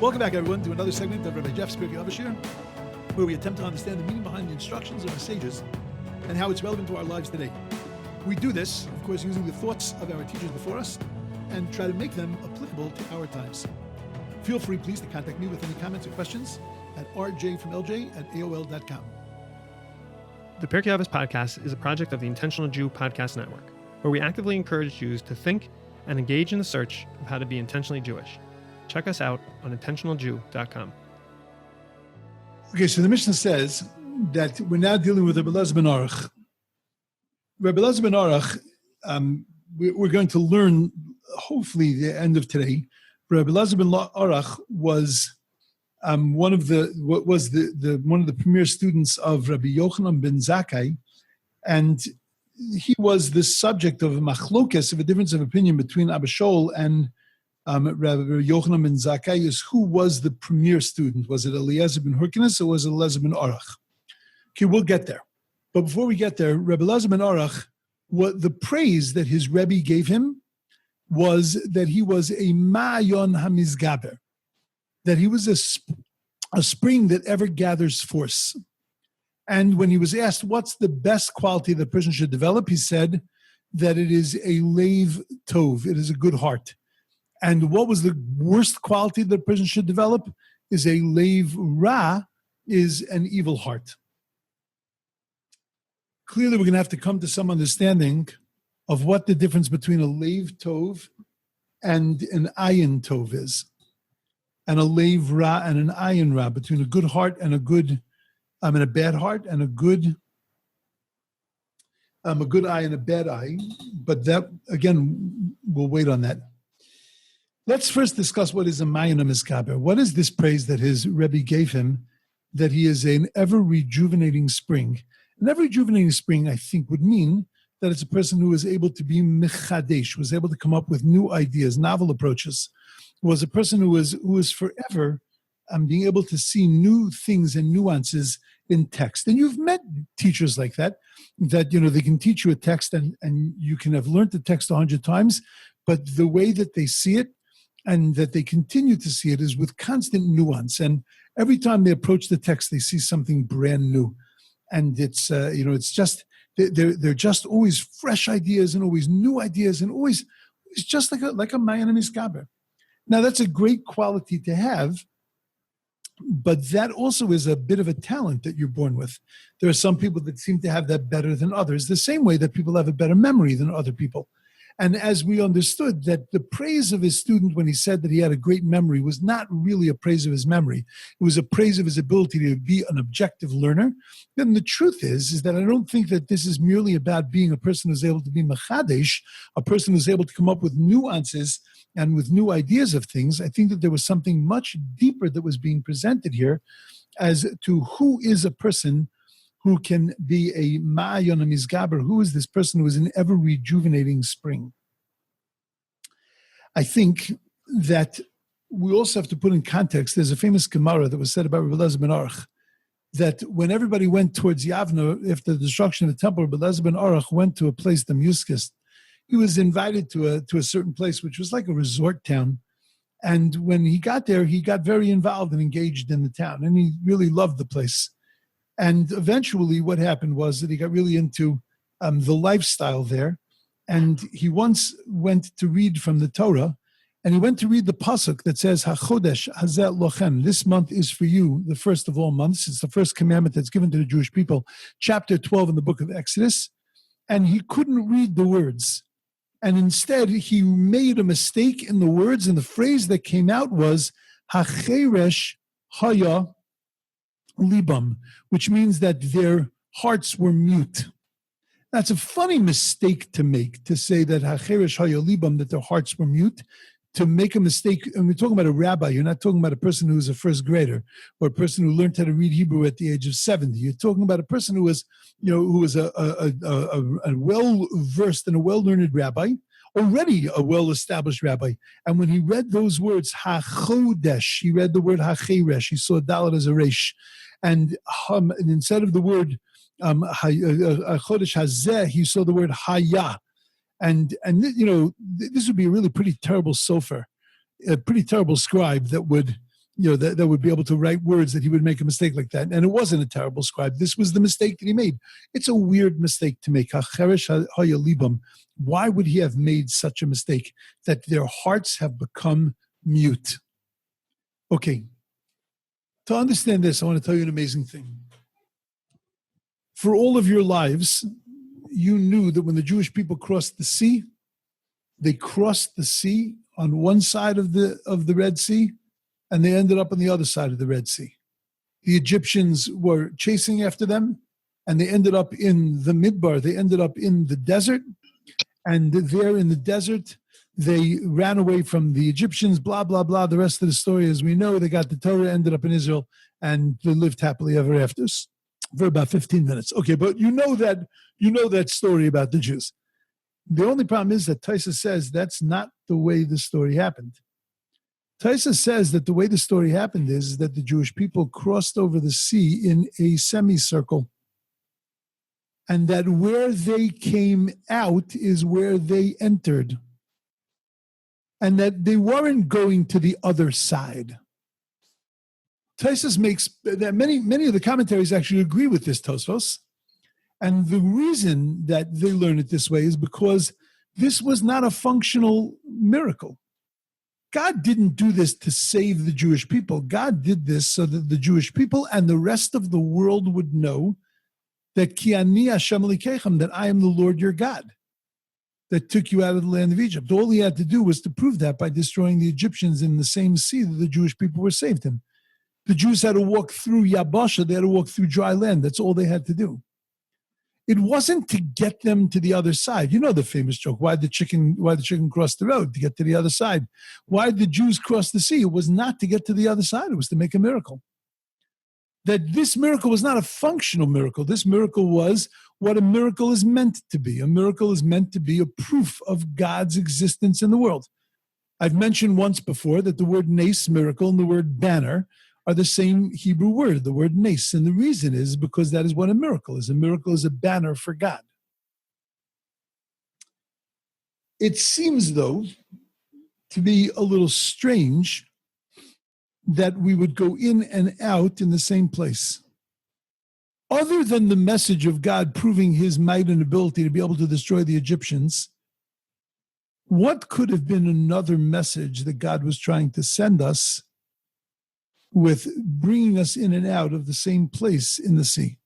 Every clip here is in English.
Welcome back, everyone, to another segment of Rabbi Jeff's Pirkei Avos, where we attempt to understand the meaning behind the instructions of our sages and how it's relevant to our lives today. We do this, of course, using the thoughts of our teachers before us and try to make them applicable to our times. Feel free, please, to contact me with any comments or questions at rjfromlj@aol.com. The Pirkei Avos podcast is a project of the Intentional Jew Podcast Network, where we actively encourage Jews to think and engage in the search of how to be intentionally Jewish. Check us out on intentionaljew.com. Okay, so the Mishna says that we're now dealing with Rabbi Elazar ben Aruch. Rabbi Elazar ben Aruch, we're going to learn, hopefully, the end of today. Rabbi Elazar ben Aruch was one of the premier students of Rabbi Yochanan ben Zakkai, and he was the subject of a machlokes, of a difference of opinion between Abba Shaul and Rabbi Yochanan ben Zakkai, is who was the premier student. Was it Eliezer ben Hyrcanus or was it Elazar ben Aruch? Okay, we'll get there. But before we get there, Rabbi Elazar ben Aruch, what the praise that his Rebbe gave him was that he was a ma'ayon hamizgaber, that he was a spring that ever gathers force. And when he was asked what's the best quality that a person should develop, he said that it is a leiv tov, it is a good heart. And what was the worst quality that a person should develop is a leiv ra, is an evil heart. Clearly, we're going to have to come to some understanding of what the difference between a leiv tov and an ayin tov is, and a leiv ra and an ayin ra, between a good heart and a bad heart, and a good eye and a bad eye. But that, again, we'll wait on that. Let's first discuss what is a ma'ayon hamizgaber. What is this praise that his Rebbe gave him, that he is an ever-rejuvenating spring? An ever-rejuvenating spring, I think, would mean that it's a person who is able to be mechadesh, was able to come up with new ideas, novel approaches, was a person who is forever being able to see new things and nuances in text. And you've met teachers like that they can teach you a text and you can have learned the text 100 times, but the way that they see it and that they continue to see it is with constant nuance. And every time they approach the text, they see something brand new. And it's just, they're just always fresh ideas and always new ideas and always, it's just like a ma'ayon hamizgaber. Now, that's a great quality to have, but that also is a bit of a talent that you're born with. There are some people that seem to have that better than others, the same way that people have a better memory than other people. And as we understood that the praise of his student when he said that he had a great memory was not really a praise of his memory, it was a praise of his ability to be an objective learner, then the truth is that I don't think that this is merely about being a person who's able to be mechadesh, a person who's able to come up with nuances and with new ideas of things. I think that there was something much deeper that was being presented here as to who is a person who can be a ma'ayon hamizgaber, who is this person who is an ever-rejuvenating spring. I think that we also have to put in context, there's a famous Gemara that was said about Rabbi Elazar ben Aruch, that when everybody went towards Yavna, after the destruction of the temple, Rabbi Elazar ben Aruch went to a place, the Muskis. He was invited to a certain place, which was like a resort town. And when he got there, he got very involved and engaged in the town, and he really loved the place. And eventually what happened was that he got really into the lifestyle there. And he once went to read from the Torah, and he went to read the pasuk that says, HaChodesh hazeh lochem, this month is for you, the first of all months. It's the first commandment that's given to the Jewish people, chapter 12 in the book of Exodus. And he couldn't read the words. And instead, he made a mistake in the words, and the phrase that came out was, HaCheresh haya libam, which means that their hearts were mute. That's a funny mistake to make, to say that hacheresh haya libam, that their hearts were mute. To make a mistake, and we're talking about a rabbi, you're not talking about a person who is a first grader or a person who learned how to read Hebrew at the age of 70. You're talking about a person who was, a well-versed and a well-learned rabbi, already a well-established rabbi. And when he read those words, ha-chodesh, he read the word ha-cheresh, he saw dalet as a resh. And instead of the word chodesh hazeh, he saw the word haya. And this would be a really pretty terrible sofer, a pretty terrible scribe that would, that would be able to write words, that he would make a mistake like that. And it wasn't a terrible scribe. This was the mistake that he made. It's a weird mistake to make. Why would he have made such a mistake that their hearts have become mute? Okay. To understand this, I want to tell you an amazing thing. For all of your lives, you knew that when the Jewish people crossed the sea, they crossed the sea on one side of the Red Sea, and they ended up on the other side of the Red Sea. The Egyptians were chasing after them, and they ended up in the Midbar. They ended up in the desert, and there in the desert, they ran away from the Egyptians, blah, blah, blah. The rest of the story, as we know, they got the Torah, ended up in Israel, and they lived happily ever after for about 15 minutes. Okay, but you know that story about the Jews. The only problem is that Taisa says that's not the way the story happened. Taisa says that the way the story happened is that the Jewish people crossed over the sea in a semicircle, and that where they came out is where they entered, and that they weren't going to the other side. Tosfos makes that many of the commentaries actually agree with this Tosfos, and the reason that they learn it this way is because this was not a functional miracle. God didn't do this to save the Jewish people. God did this so that the Jewish people and the rest of the world would know that Ki ani Hashem Elokeichem, that I am the Lord your God, that took you out of the land of Egypt. All he had to do was to prove that by destroying the Egyptians in the same sea that the Jewish people were saved in. The Jews had to walk through Yabasha. They had to walk through dry land. That's all they had to do. It wasn't to get them to the other side. You know the famous joke, why the chicken cross the road? To get to the other side. Why did the Jews cross the sea? It was not to get to the other side. It was to make a miracle. That this miracle was not a functional miracle. This miracle was what a miracle is meant to be. A miracle is meant to be a proof of God's existence in the world. I've mentioned once before that the word nes, miracle, and the word banner are the same Hebrew word, the word nes. And the reason is because that is what a miracle is. A miracle is a banner for God. It seems, though, to be a little strange that we would go in and out in the same place. Other than the message of God proving his might and ability to be able to destroy the Egyptians, what could have been another message that God was trying to send us with bringing us in and out of the same place in the sea?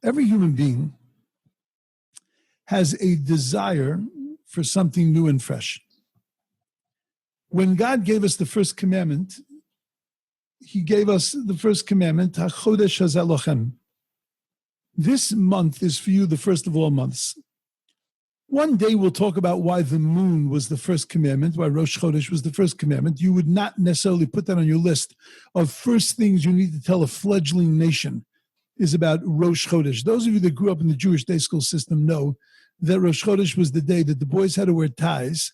Every human being has a desire for something new and fresh. When God gave us the first commandment, he gave us the first commandment, HaChodesh Hazeh Lochem. This month is for you the first of all months. One day we'll talk about why the moon was the first commandment, why Rosh Chodesh was the first commandment. You would not necessarily put that on your list of first things you need to tell a fledgling nation is about Rosh Chodesh. Those of you that grew up in the Jewish day school system know that Rosh Chodesh was the day that the boys had to wear ties,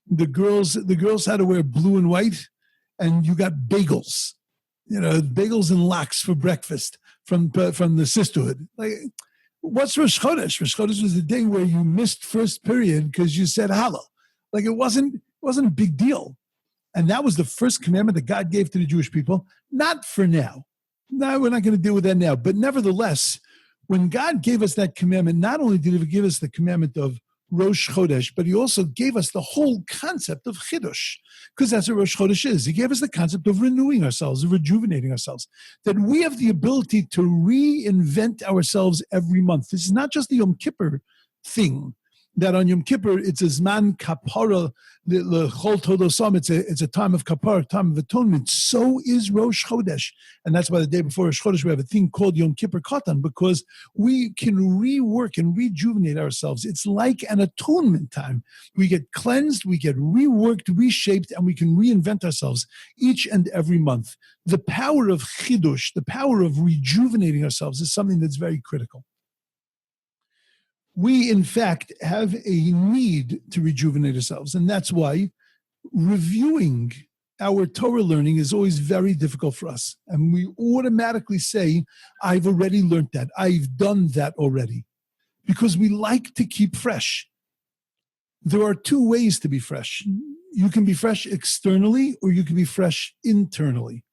the girls had to wear blue and white, and you got bagels, bagels and lox for breakfast from the sisterhood. Like, what's Rosh Chodesh? Rosh Chodesh was the day where you missed first period because you said Hallel. Like, it wasn't a big deal. And that was the first commandment that God gave to the Jewish people, not for now. No, we're not going to deal with that now. But nevertheless, when God gave us that commandment, not only did he give us the commandment of Rosh Chodesh, but he also gave us the whole concept of Chidush, because that's what Rosh Chodesh is. He gave us the concept of renewing ourselves, of rejuvenating ourselves, that we have the ability to reinvent ourselves every month. This is not just the Yom Kippur thing, that on Yom Kippur, it's a Zman Kapara, L'chol Todosam, it's a time of Kapara, time of atonement. So is Rosh Chodesh. And that's why the day before Rosh Chodesh, we have a thing called Yom Kippur Katan, because we can rework and rejuvenate ourselves. It's like an atonement time. We get cleansed, we get reworked, reshaped, and we can reinvent ourselves each and every month. The power of Chidush, the power of rejuvenating ourselves, is something that's very critical. We, in fact, have a need to rejuvenate ourselves. And that's why reviewing our Torah learning is always very difficult for us. And we automatically say, I've already learned that. I've done that already. because we like to keep fresh. There are two ways to be fresh. You can be fresh externally or you can be fresh internally.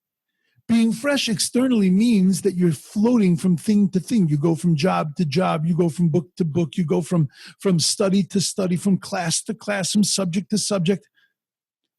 Being fresh externally means that you're floating from thing to thing. You go from job to job. You go from book to book. You go from study to study, from class to class, from subject to subject.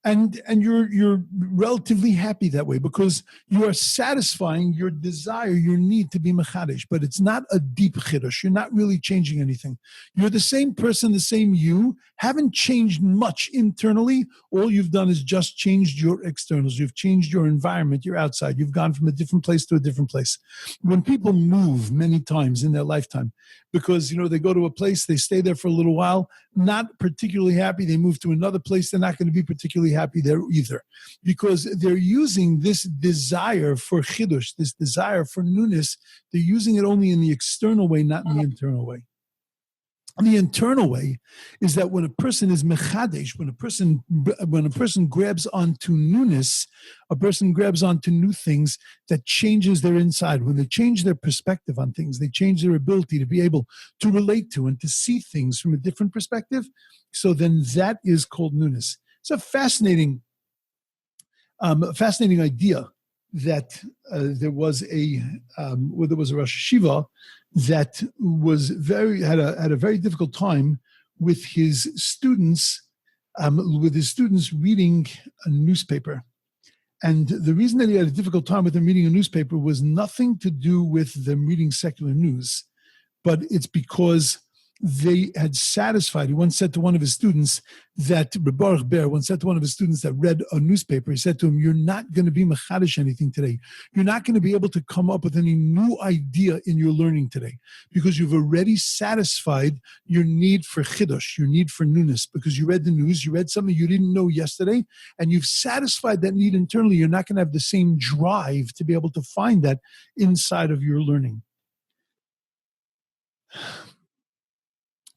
And you're relatively happy that way because you are satisfying your desire, your need to be mechadesh. But it's not a deep chiddush. You're not really changing anything. You're the same person, the same you. Haven't changed much internally. All you've done is just changed your externals. You've changed your environment, your outside. You've gone from a different place to a different place. When people move many times in their lifetime, because they go to a place, they stay there for a little while, not particularly happy, they move to another place, they're not going to be particularly happy there either, because they're using this desire for chidush, this desire for newness, they're using it only in the external way, not in the internal way. And the internal way is that when a person is mechadesh, when a person grabs onto newness, a person grabs onto new things that changes their inside. When they change their perspective on things, they change their ability to be able to relate to and to see things from a different perspective. So then that is called newness. It's a fascinating idea that there was a Rosh Yeshiva that was had a very difficult time with his students reading a newspaper. And the reason that he had a difficult time with them reading a newspaper was nothing to do with them reading secular news, but it's because they had satisfied. He once said to one of his students that, Rabbi Ber once said to one of his students that read a newspaper, he said to him, "You're not going to be mechadish anything today. You're not going to be able to come up with any new idea in your learning today because you've already satisfied your need for chidush, your need for newness, because you read the news, you read something you didn't know yesterday, and you've satisfied that need internally. You're not going to have the same drive to be able to find that inside of your learning."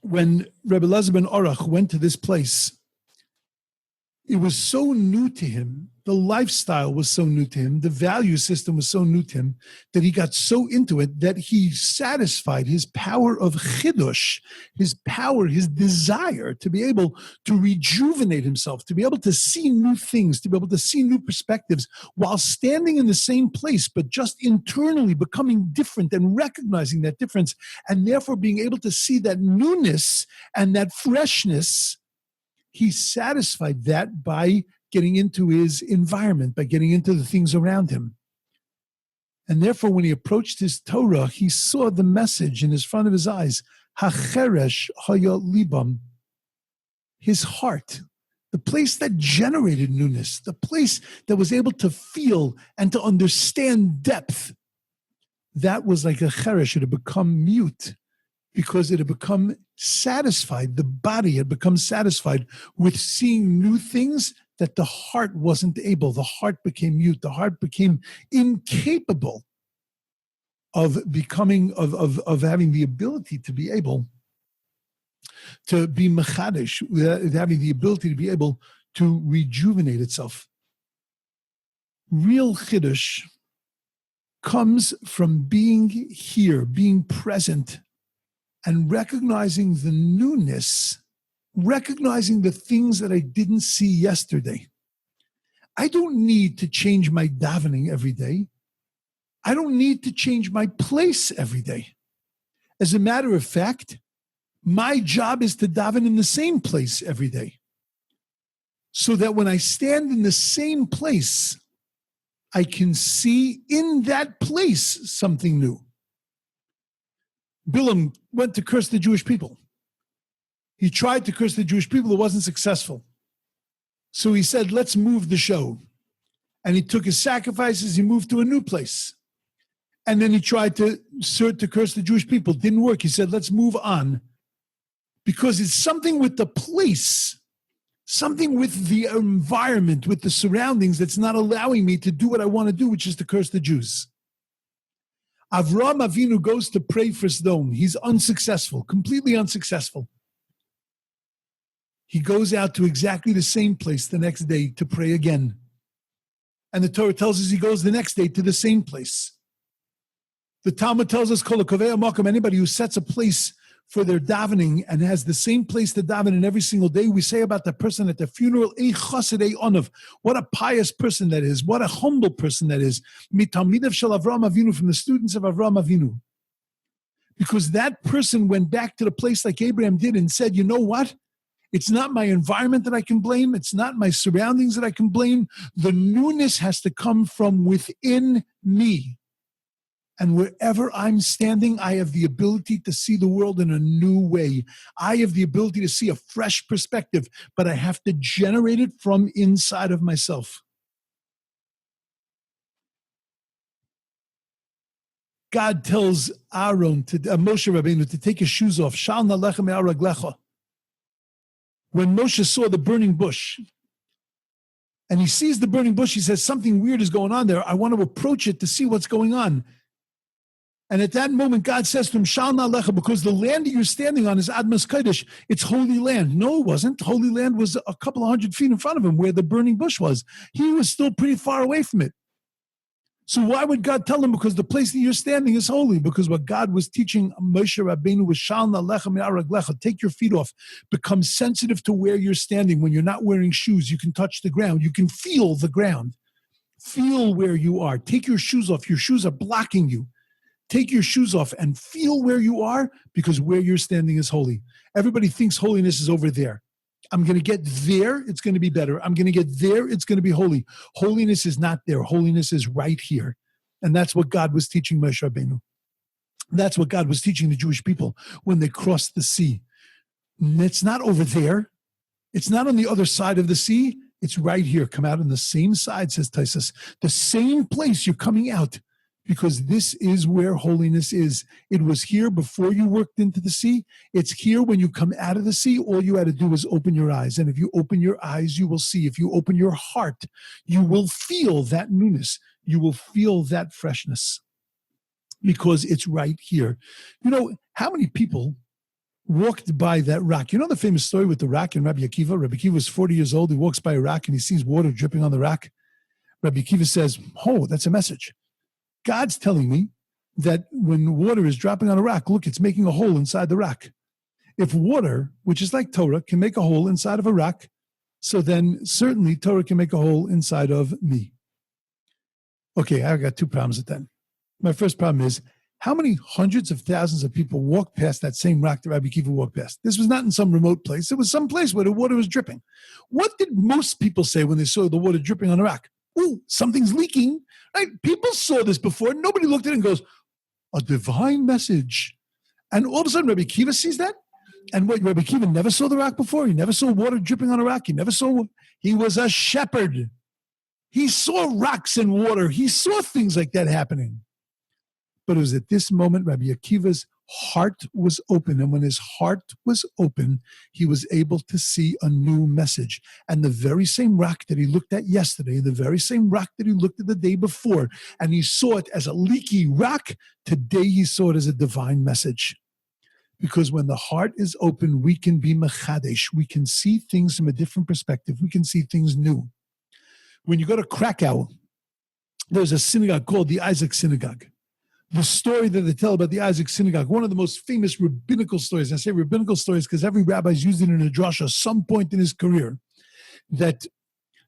When Rebbe Elazar ben Orach went to this place, it was so new to him, the lifestyle was so new to him, the value system was so new to him, that he got so into it that he satisfied his power of chidush, his power, his desire to be able to rejuvenate himself, to be able to see new things, to be able to see new perspectives while standing in the same place, but just internally becoming different and recognizing that difference, and therefore being able to see that newness and that freshness. He satisfied that by getting into his environment, by getting into the things around him. And therefore, when he approached his Torah, he saw the message in his front of his eyes, Hacheresh haya libam, his heart, the place that generated newness, the place that was able to feel and to understand depth. That was like a cheresh, it had become mute, because it had become satisfied, the body had become satisfied with seeing new things that the heart wasn't able. The heart became mute. The heart became incapable of becoming, of having the ability to be able to be mechadesh, having the ability to be able to rejuvenate itself. Real chiddush comes from being here, being present, and recognizing the newness, recognizing the things that I didn't see yesterday. I don't need to change my davening every day. I don't need to change my place every day. As a matter of fact, my job is to daven in the same place every day, so that when I stand in the same place, I can see in that place something new. Bilam went to curse the Jewish people. He tried to curse the Jewish people. It wasn't successful. So he said, let's move the show. And he took his sacrifices. He moved to a new place. And then he tried to curse the Jewish people. It didn't work. He said, let's move on. Because it's something with the place, something with the environment, with the surroundings that's not allowing me to do what I want to do, which is to curse the Jews. Avraham Avinu goes to pray for Sodom. He's unsuccessful, completely unsuccessful. He goes out to exactly the same place the next day to pray again. And the Torah tells us he goes the next day to the same place. The Talmud tells us, anybody who sets a place for their davening and has the same place to daven in every single day, we say about the person at the funeral, Ei chassid ei onav. What a pious person that is. What a humble person that is. Mitalmidav shel Avraham Avinu, from the students of Avraham Avinu. Because that person went back to the place like Abraham did and said, you know what? It's not my environment that I can blame. It's not my surroundings that I can blame. The newness has to come from within me. And wherever I'm standing, I have the ability to see the world in a new way. I have the ability to see a fresh perspective, but I have to generate it from inside of myself. God tells Aaron, Moshe Rabbeinu, to take his shoes off. Shal nalecha me'al raglecha. When Moshe saw the burning bush, and he sees the burning bush, he says, something weird is going on there. I want to approach it to see what's going on. And at that moment, God says to him, Shal na'alecha, because the land that you're standing on is Admas Kodesh. It's holy land. No, it wasn't. Holy land was a couple of 100 feet in front of him where the burning bush was. He was still pretty far away from it. So why would God tell him? Because the place that you're standing is holy. Because what God was teaching Moshe Rabbeinu was Shal na'alecha me'al raglecha. Take your feet off. Become sensitive to where you're standing. When you're not wearing shoes, you can touch the ground. You can feel the ground. Feel where you are. Take your shoes off. Your shoes are blocking you. Take your shoes off and feel where you are, because where you're standing is holy. Everybody thinks holiness is over there. I'm going to get there, it's going to be better. I'm going to get there, it's going to be holy. Holiness is not there. Holiness is right here. And that's what God was teaching Moshe Rabbeinu. That's what God was teaching the Jewish people when they crossed the sea. And it's not over there. It's not on the other side of the sea. It's right here. Come out on the same side, says Taisus. The same place you're coming out. Because this is where holiness is. It was here before you worked into the sea. It's here when you come out of the sea. All you had to do is open your eyes. And if you open your eyes, you will see. If you open your heart, you will feel that newness. You will feel that freshness. Because it's right here. You know, how many people walked by that rock? You know the famous story with the rock in Rabbi Akiva? Rabbi Akiva was 40 years old. He walks by a rock and he sees water dripping on the rock. Rabbi Akiva says, oh, that's a message. God's telling me that when water is dropping on a rock, look, it's making a hole inside the rock. If water, which is like Torah, can make a hole inside of a rock, so then certainly Torah can make a hole inside of me. Okay, I've got two problems with that. My first problem is, how many hundreds of thousands of people walked past that same rock that Rabbi Akiva walked past? This was not in some remote place. It was some place where the water was dripping. What did most people say when they saw the water dripping on a rock? Ooh, something's leaking. Right? People saw this before. Nobody looked at it and goes, a divine message. And all of a sudden, Rabbi Akiva sees that. And what, Rabbi Akiva never saw the rock before. He never saw water dripping on a rock. He was a shepherd. He saw rocks and water. He saw things like that happening. But it was at this moment, Rabbi Akiva's heart was open. And when his heart was open, he was able to see a new message. And the very same rock that he looked at yesterday, the very same rock that he looked at the day before, and he saw it as a leaky rock, today he saw it as a divine message. Because when the heart is open, we can be mechadesh. We can see things from a different perspective. We can see things new. When you go to Krakow, there's a synagogue called the Isaac Synagogue. The story that they tell about the Isaac Synagogue, one of the most famous rabbinical stories. I say rabbinical stories because every rabbi's used it in a drasha at some point in his career. That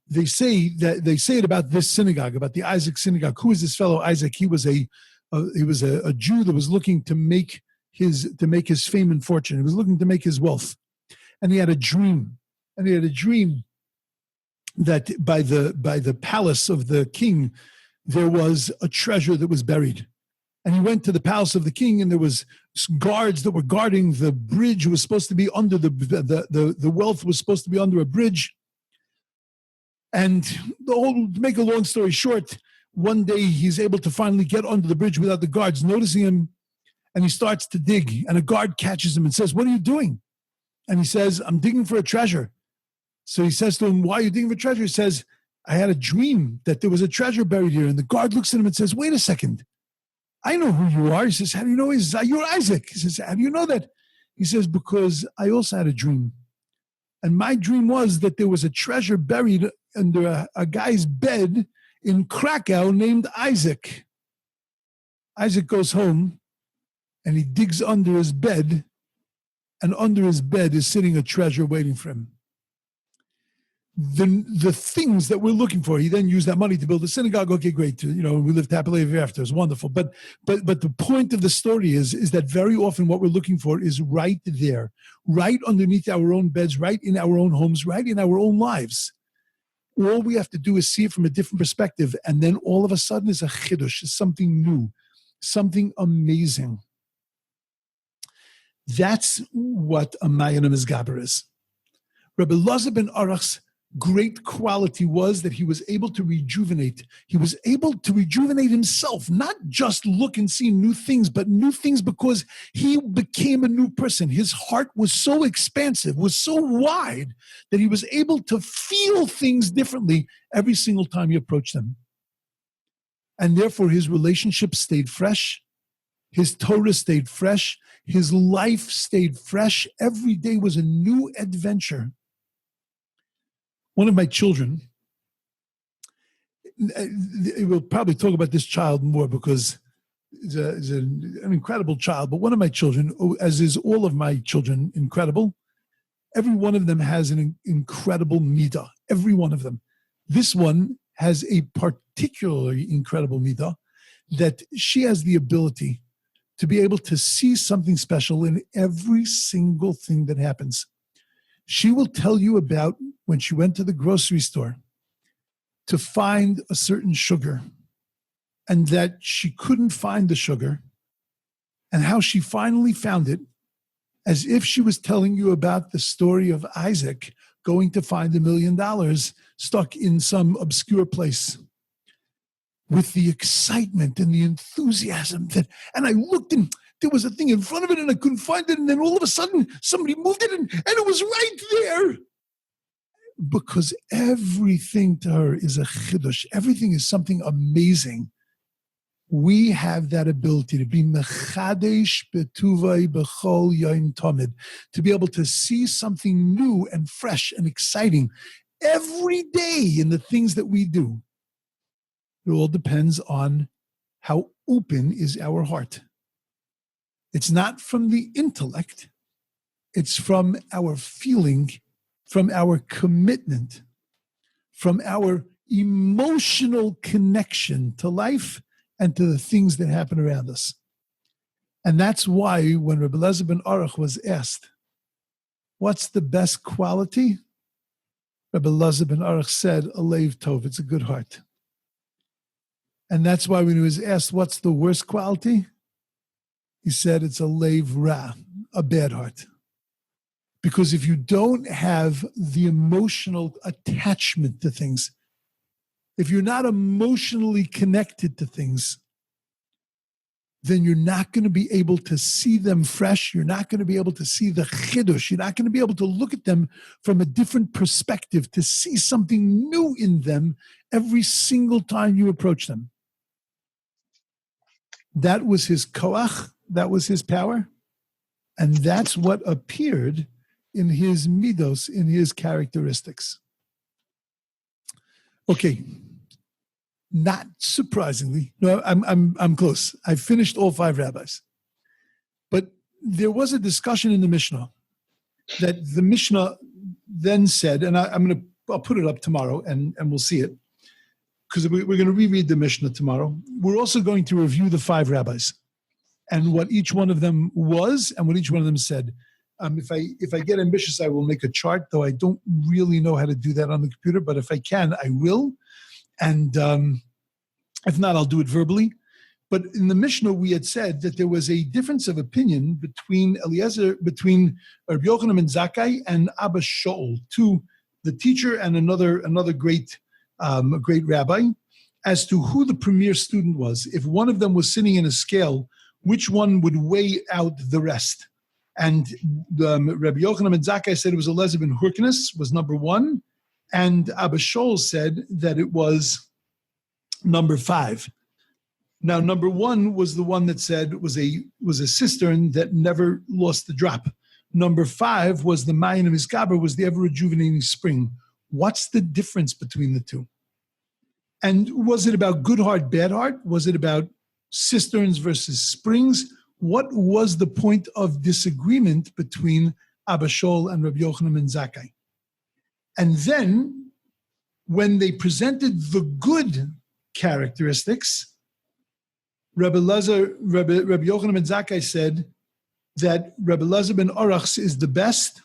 they say it about this synagogue, about the Isaac Synagogue. Who is this fellow Isaac? He was a Jew that was looking to make his fame and fortune. He was looking to make his wealth, and he had a dream. And he had a dream that by the palace of the king there was a treasure that was buried. And he went to the palace of the king, and there was guards that were guarding the bridge. Was supposed to be under the wealth was supposed to be under a bridge. And to make a long story short, one day he's able to finally get under the bridge without the guards noticing him, and he starts to dig. And a guard catches him and says, "What are you doing?" And he says, "I'm digging for a treasure." So he says to him, "Why are you digging for treasure?" He says, "I had a dream that there was a treasure buried here." And the guard looks at him and says, "Wait a second. I know who you are." He says, "How do you know?" He says, "You're Isaac." He says, "How do you know that?" He says, "Because I also had a dream. And my dream was that there was a treasure buried under a guy's bed in Krakow named Isaac." Isaac goes home and he digs under his bed, and under his bed is sitting a treasure waiting for him. The things that we're looking for, he then used that money to build a synagogue. Okay, great. We lived happily ever after. It's wonderful. But the point of the story is that very often what we're looking for is right there, right underneath our own beds, right in our own homes, right in our own lives. All we have to do is see it from a different perspective, and then all of a sudden is a chiddush, is something new, something amazing. That's what a Mayanim Izgaber is. Rabbi Elazar ben Arach's great quality was that he was able to rejuvenate. He was able to rejuvenate himself, not just look and see new things, but new things because he became a new person. His heart was so expansive, was so wide, that he was able to feel things differently every single time he approached them. And therefore, his relationship stayed fresh. His Torah stayed fresh. His life stayed fresh. Every day was a new adventure. One of my children, we'll probably talk about this child more because he's an incredible child, but one of my children, as is all of my children, incredible, every one of them has an incredible midah, every one of them. This one has a particularly incredible midah, that she has the ability to be able to see something special in every single thing that happens. She will tell you about when she went to the grocery store to find a certain sugar and that she couldn't find the sugar and how she finally found it, as if she was telling you about the story of Isaac going to find $1 million stuck in some obscure place. With the excitement and the enthusiasm and I looked and there was a thing in front of it and I couldn't find it, and then all of a sudden somebody moved it and it was right there. Because everything to her is a chiddush. Everything is something amazing. We have that ability to be mechadesh betuvay b'chol yom tamid, to be able to see something new and fresh and exciting every day in the things that we do. It all depends on how open is our heart. It's not from the intellect. It's from our feeling, from our commitment, from our emotional connection to life and to the things that happen around us. And that's why when Rabbi Elazar ben Arach was asked, what's the best quality? Rabbi Elazar ben Arach said, a leiv tov, it's a good heart. And that's why when he was asked, what's the worst quality? He said, it's a leiv ra, a bad heart. Because if you don't have the emotional attachment to things, if you're not emotionally connected to things, then you're not going to be able to see them fresh. You're not going to be able to see the chiddush. You're not going to be able to look at them from a different perspective, to see something new in them every single time you approach them. That was his koach. That was his power. And that's what appeared in his midos, in his characteristics. Okay. Not surprisingly, no, I'm close. I finished all 5 rabbis. But there was a discussion in the Mishnah that the Mishnah then said, and I'll put it up tomorrow and we'll see it, because we're going to reread the Mishnah tomorrow. We're also going to review the 5 rabbis and what each one of them was and what each one of them said. If I get ambitious, I will make a chart, though I don't really know how to do that on the computer, but if I can, I will. And if not, I'll do it verbally. But in the Mishnah, we had said that there was a difference of opinion between Rabbi Yochanan ben Zakkai and Abba Shaul, the teacher and another great rabbi, as to who the premier student was. If one of them was sitting in a scale, which one would weigh out the rest? And Rabbi Yochanan ben Zakkai said it was Eliezer ben Hyrcanus was number 1, and Abba Shaul said that it was number 5. Now, number 1 was the one that said was a cistern that never lost the drop. Number 5 was the Mayan of Izgaber, was the ever-rejuvenating spring. What's the difference between the two? And was it about good heart, bad heart? Was it about cisterns versus springs? what was the point of disagreement between Abba Shaul and Rabbi Yochanan ben Zakkai. And then, when they presented the good characteristics, Rabbi Yochanan ben Zakkai said that Rabbi Elazar ben Orach is the best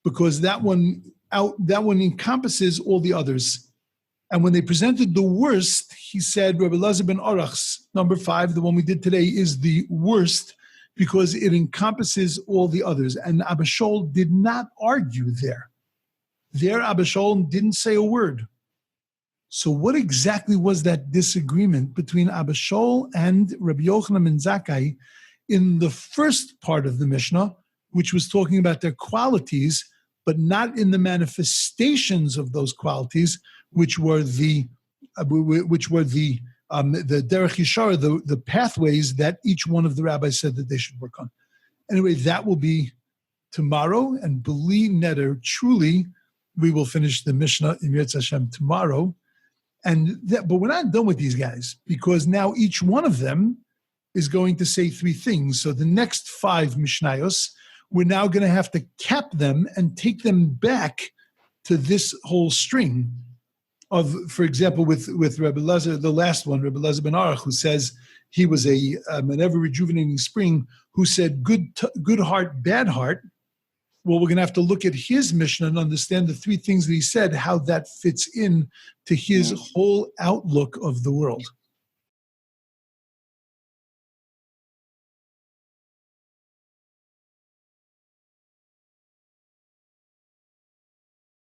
because that one encompasses all the others. And when they presented the worst, he said Rabbi Elazar ben Orach, number 5, the one we did today, is the worst because it encompasses all the others. And Abba Shaul did not argue there. There, Abba Shaul didn't say a word. So what exactly was that disagreement between Abba Shaul and Rabbi Yochanan ben Zakkai in the first part of the Mishnah, which was talking about their qualities, but not in the manifestations of those qualities, which were the derech yishara, the pathways that each one of the rabbis said that they should work on. Anyway, that will be tomorrow, and believe netter, truly, we will finish the Mishnah in Yetz Hashem tomorrow. But we're not done with these guys, because now each one of them is going to say 3 things. So the next 5 Mishnayos, we're now going to have to cap them and take them back to this whole string of, for example, with Rabbi Elazar, the last one, Rabbi Elazar ben Orach, who says he was an ever-rejuvenating spring, who said good heart, bad heart. Well, we're going to have to look at his Mishnah and understand the 3 things that he said, how that fits in to his whole outlook of the world.